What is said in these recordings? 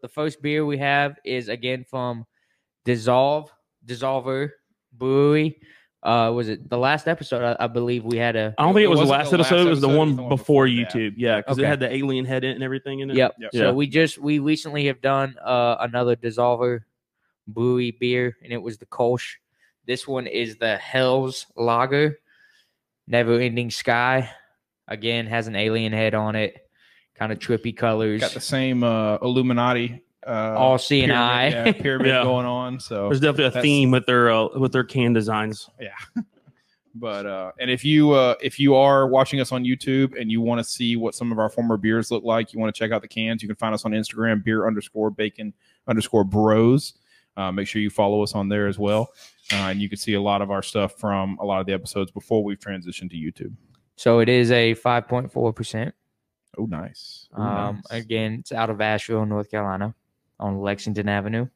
the first beer we have is again from DSSOLVR Brewery. Was it the last episode? I believe we had a. I don't think it was the last episode. It was the one before that. YouTube. Yeah, because it had the alien head and everything in it. Yep. Yeah. So we recently have done another DSSOLVR Brewery beer, and it was the Kolsch. This one is the Hell's Lager, Never Ending Sky. Again, has an alien head on it. Kind of trippy colors. Got the same Illuminati. All seeing eye pyramid going on. So there's definitely a theme with their can designs. Yeah. But and if you are watching us on YouTube and you want to see what some of our former beers look like, you want to check out the cans, you can find us on Instagram, beer_bacon_bros. Make sure you follow us on there as well. And you can see a lot of our stuff from a lot of the episodes before we've transitioned to YouTube. So it is a 5.4%. Oh, nice. Again, it's out of Asheville, North Carolina, on Lexington Avenue.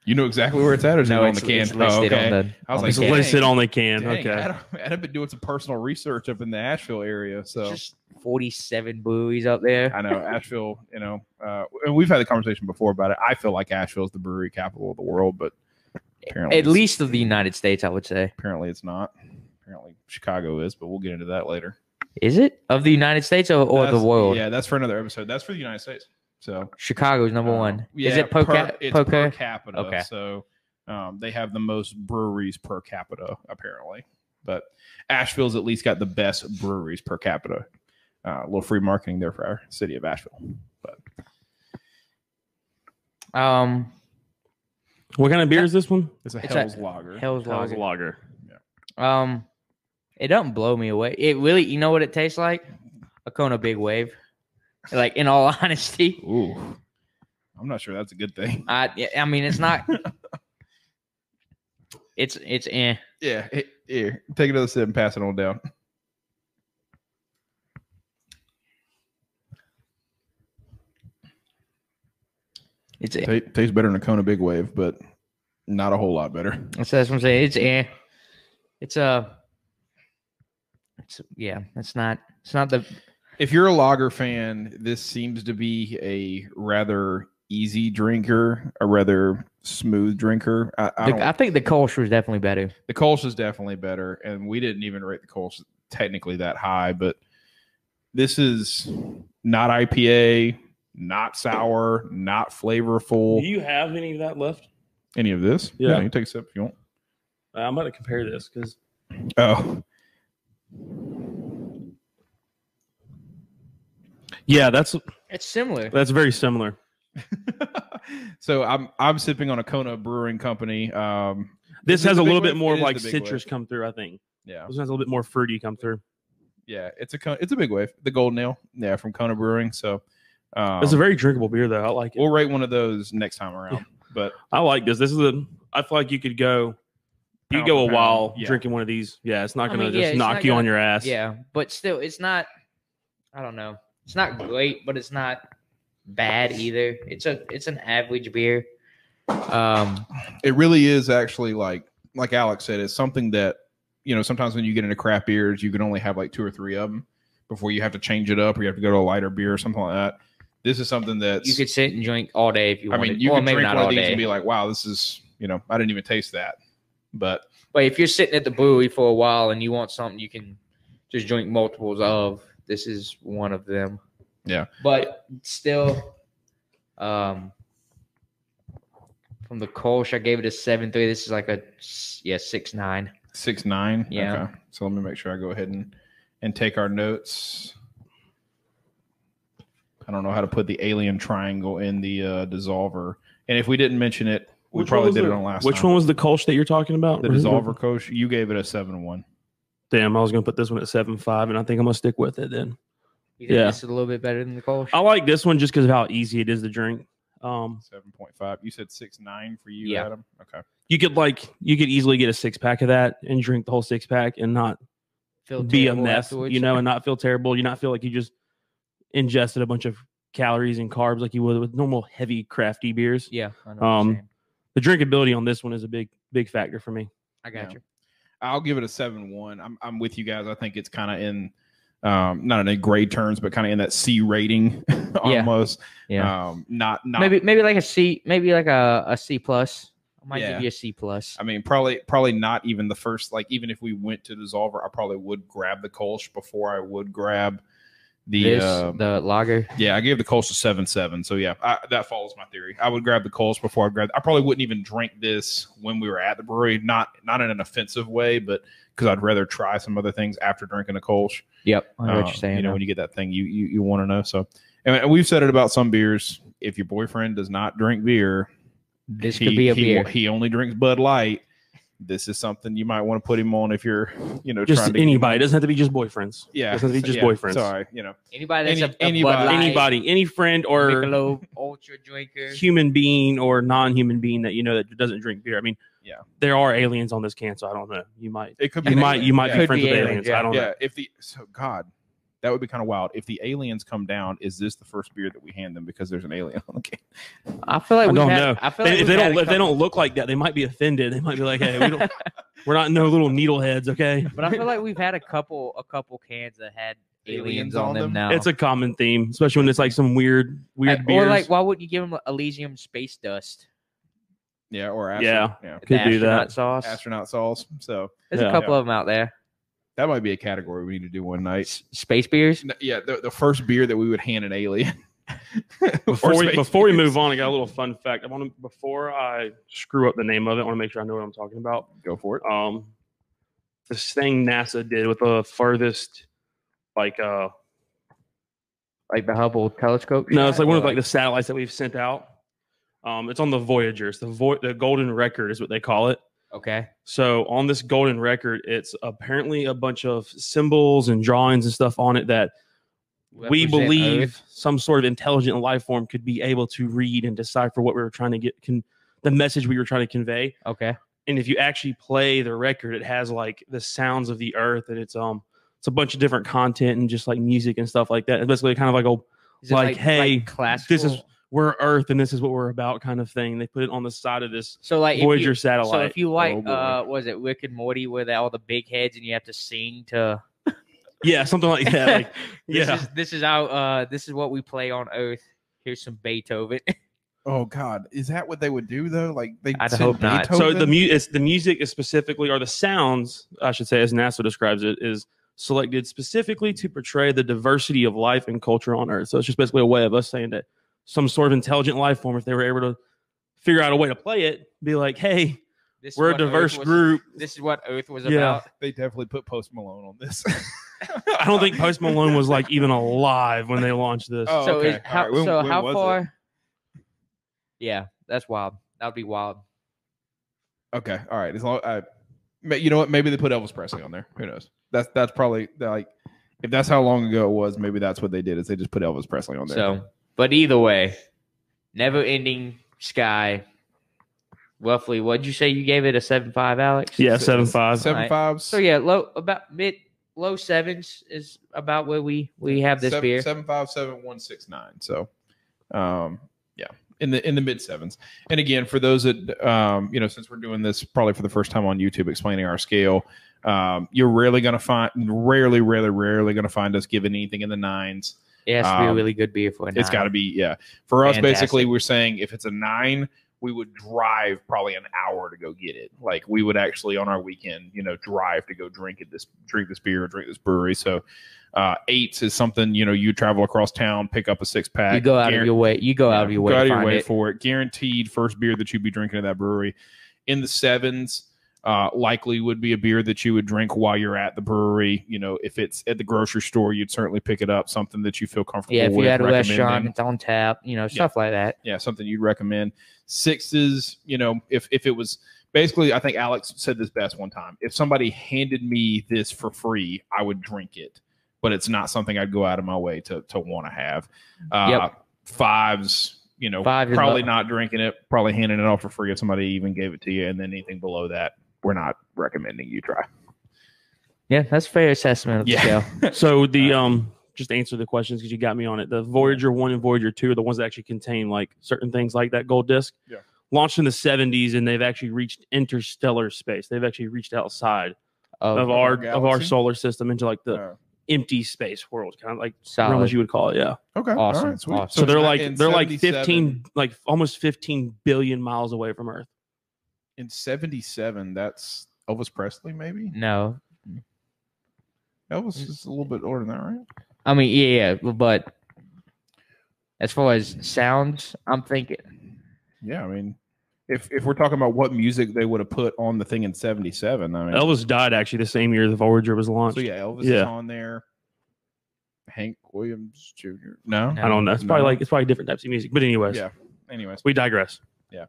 You know exactly where it's at, or is it on the can? It's listed on the. I was on like, the can. Listed on the can. Dang, Okay. I've been doing some personal research up in the Asheville area, so Just 47 breweries up there. I know Asheville. You know, and we've had the conversation before about it. I feel like Asheville is the brewery capital of the world, but apparently, at least of the United States, I would say. Apparently, it's not. Apparently, Chicago is, but we'll get into that later. Is it of the United States or the world? Yeah, that's for another episode. That's for the United States. So Chicago's number one. Yeah, is it per per capita? Okay. So they have the most breweries per capita, apparently. But Asheville's at least got the best breweries per capita. A little free marketing there for our city of Asheville. But what kind of beer is this one? It's a Hell's Lager. Hell's Lager. Lager. Yeah. It doesn't blow me away. It really, you know what it tastes like? A Kona Big Wave. Like, in all honesty. Ooh. I'm not sure that's a good thing. I mean, it's not. it's eh. Yeah. Here, take another sip and pass it on down. Tastes better than a Kona Big Wave, but not a whole lot better. That's what I'm saying. It's eh. It's not the. If you're a lager fan, this seems to be a rather easy drinker, a rather smooth drinker. I think the Kolsch was definitely better. The Kolsch is definitely better, and we didn't even rate the Kolsch technically that high, but this is not IPA, not sour, not flavorful. Do you have any of that left? Any of this? Yeah. You can take a sip if you want. I'm about to compare this because. Oh. Yeah, it's similar. That's very similar. So I'm sipping on a Kona Brewing Company. This has a little bit more like citrus come through, I think. Yeah. This has a little bit more fruity come through. Yeah, it's a big wave. The Golden Ale, yeah, from Kona Brewing. So it's a very drinkable beer, though. I like it. We'll rate one of those next time around. But I like this. I feel like you could go a while drinking one of these. Yeah, it's not going to knock you on your ass. Yeah, but still, it's not. I don't know. It's not great, but it's not bad either. It's an average beer. It really is actually like Alex said, it's something that, you know, sometimes when you get into craft beers, you can only have like 2 or 3 of them before you have to change it up or you have to go to a lighter beer or something like that. This is something that you could sit and drink all day if you wanted. I mean, you can drink one of these and be like, wow, this is, you know, I didn't even taste that. But if you're sitting at the brewery for a while and you want something you can just drink multiples of, this is one of them. Yeah. But still, from the Kolsch, I gave it a 7.3. This is like a 6.9. 6.9? Yeah. Okay. So let me make sure I go ahead and take our notes. I don't know how to put the alien triangle in the DSSOLVR. And if we didn't mention it, we probably did it on last time. Which one was the Kolsch that you're talking about? The DSSOLVR Kolsch. You gave it a 7.1. Damn, I was going to put this one at 7.5, and I think I'm going to stick with it then. You think this is a little bit better than the Kolsch? I like this one just because of how easy it is to drink. 7.5. You said 6.9 for you, Adam? Okay. You could easily get a 6-pack of that and drink the whole 6-pack and not be a mess, you know, and not feel terrible. You not feel like you just ingested a bunch of calories and carbs like you would with normal heavy crafty beers. Yeah. I know what you're saying. The drinkability on this one is a big factor for me. I got you. I'll give it a 7.1. I'm with you guys. I think it's kind of in not in a grade terms, but kind of in that C rating almost. Yeah. Not maybe like a C, maybe like a C plus. I might give you a C plus. I mean, probably not even the first. Like, even if we went to Dissolver, I probably would grab the Kolsch before I would grab the lager. Yeah, I gave the Kolsch a 7.7. So yeah, that follows my theory. I would grab the Kolsch before I grab. I probably wouldn't even drink this when we were at the brewery. Not in an offensive way, but because I'd rather try some other things after drinking a Kolsch. Yep, I know what you're saying. You know, when you get that thing, you want to know. So, and we've said it about some beers. If your boyfriend does not drink beer, this could be a beer. He only drinks Bud Light. This is something you might want to put him on if you're, just trying to anybody. It doesn't have to be just boyfriends. Yeah, it doesn't have to be just boyfriends. Sorry, anybody that's anybody, any friend or Michelob Ultra drinker, human being or non-human being that that doesn't drink beer. I mean, yeah, there are aliens on this can, so I don't know. You might be friends with aliens. I don't know. God, that would be kind of wild. If the aliens come down, is this the first beer that we hand them because there's an alien on the can? I feel like I don't know. If they don't look like that, they might be offended. They might be like, "Hey, we're not no little needleheads, okay?" But I feel like we've had a couple cans that had aliens on them now. It's a common theme, especially when it's like some weird beers. Or like, why wouldn't you give them Elysium space dust? Yeah, or could do that. Astronaut sauce. So there's a couple of them out there. That might be a category we need to do one night. Space beers? Yeah, the first beer that we would hand an alien. Before we move on, I got a little fun fact. Before I screw up the name of it, I want to make sure I know what I'm talking about. Go for it. This thing NASA did with the furthest, like the Hubble telescope? No, it's like one of the satellites that we've sent out. It's on the Voyagers. The golden record is what they call it. Okay. So on this golden record, it's apparently a bunch of symbols and drawings and stuff on it that we believe Earth. Some sort of intelligent life form could be able to read and decipher what we were trying to get, the message we were trying to convey. Okay. And if you actually play the record, it has like the sounds of the Earth, and it's a bunch of different content and just like music and stuff like that. It's basically kind of like hey, classical? We're Earth and this is what we're about kind of thing. They put it on the side of this Voyager satellite. So if you like, was it Rick and Morty where all the big heads and you have to sing to? Yeah, something like that. This is what we play on Earth. Here's some Beethoven. Oh God, is that what they would do though? Like I'd hope not. So the music is specifically, or the sounds, I should say, as NASA describes it, is selected specifically to portray the diversity of life and culture on Earth. So it's just basically a way of us saying that some sort of intelligent life form, if they were able to figure out a way to play it, be like, hey, we're a diverse group. This is what Earth was about. They definitely put Post Malone on this. I don't think Post Malone was like even alive when they launched this. Oh, so okay. How far? Yeah, that's wild. That would be wild. Okay, all right. As long, you know what? Maybe they put Elvis Presley on there. Who knows? That's probably like, if that's how long ago it was, maybe that's what they did. Is they just put Elvis Presley on there. So. But either way, Never Ending Sky. Roughly, what'd you say you gave it, a 7.5, Alex? Yeah, 7.5. 7.5. So yeah, low sevens is about where we have this beer. 7.5, 7.169. So, yeah, in the mid sevens. And again, for those that since we're doing this probably for the first time on YouTube, explaining our scale, you're rarely going to find us giving anything in the nines. It has to be a really good beer for a 9. It's got to be, yeah. For us, basically, we're saying if it's a 9, we would drive probably an hour to go get it. Like we would actually on our weekend, drive to go drink this beer or drink this brewery. So 8s is something, you travel across town, pick up a 6-pack. You go out of your way. Out of your way for it. Guaranteed first beer that you'd be drinking at that brewery. In the 7s, likely would be a beer that you would drink while you're at the brewery. If it's at the grocery store, you'd certainly pick it up. Something that you feel comfortable with. Yeah, if you had a restaurant, it's on tap, stuff like that. Yeah, something you'd recommend. 6s, if it was basically, I think Alex said this best one time. If somebody handed me this for free, I would drink it, but it's not something I'd go out of my way to want to have. 5s, probably not drinking it, probably handing it off for free if somebody even gave it to you, and then anything below that, we're not recommending you try. Yeah, that's a fair assessment of the scale. So the just to answer the questions because you got me on it. The Voyager 1 and Voyager 2 are the ones that actually contain like certain things like that gold disc. Yeah. Launched in the 70s, and they've actually reached interstellar space. They've actually reached outside of our solar system into like the empty space world, kind of like Solid. as you would call it. Yeah. Okay. Awesome. All right, sweet. Awesome. So they're like in 15, like almost 15 billion miles away from Earth. In 77, that's Elvis Presley, maybe? No. Elvis is a little bit older than that, right? I mean, yeah, but as far as sounds, I'm thinking. Yeah, I mean, if we're talking about what music they would have put on the thing in 77, I mean, Elvis died actually the same year the Voyager was launched. So yeah, Elvis is on there. Hank Williams Jr. No, I don't know. It's probably different types of music. But anyways, yeah. Anyways, we digress. Yeah.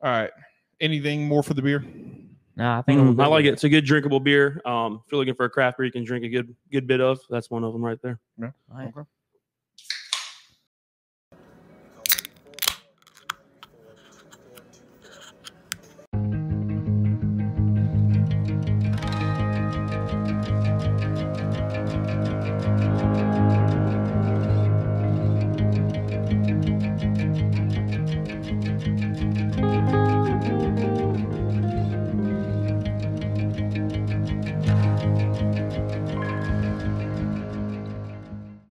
All right. Anything more for the beer? No, I think I like it. It's a good drinkable beer. If you're looking for a craft beer, you can drink a good bit of. That's one of them right there. Yeah. Okay.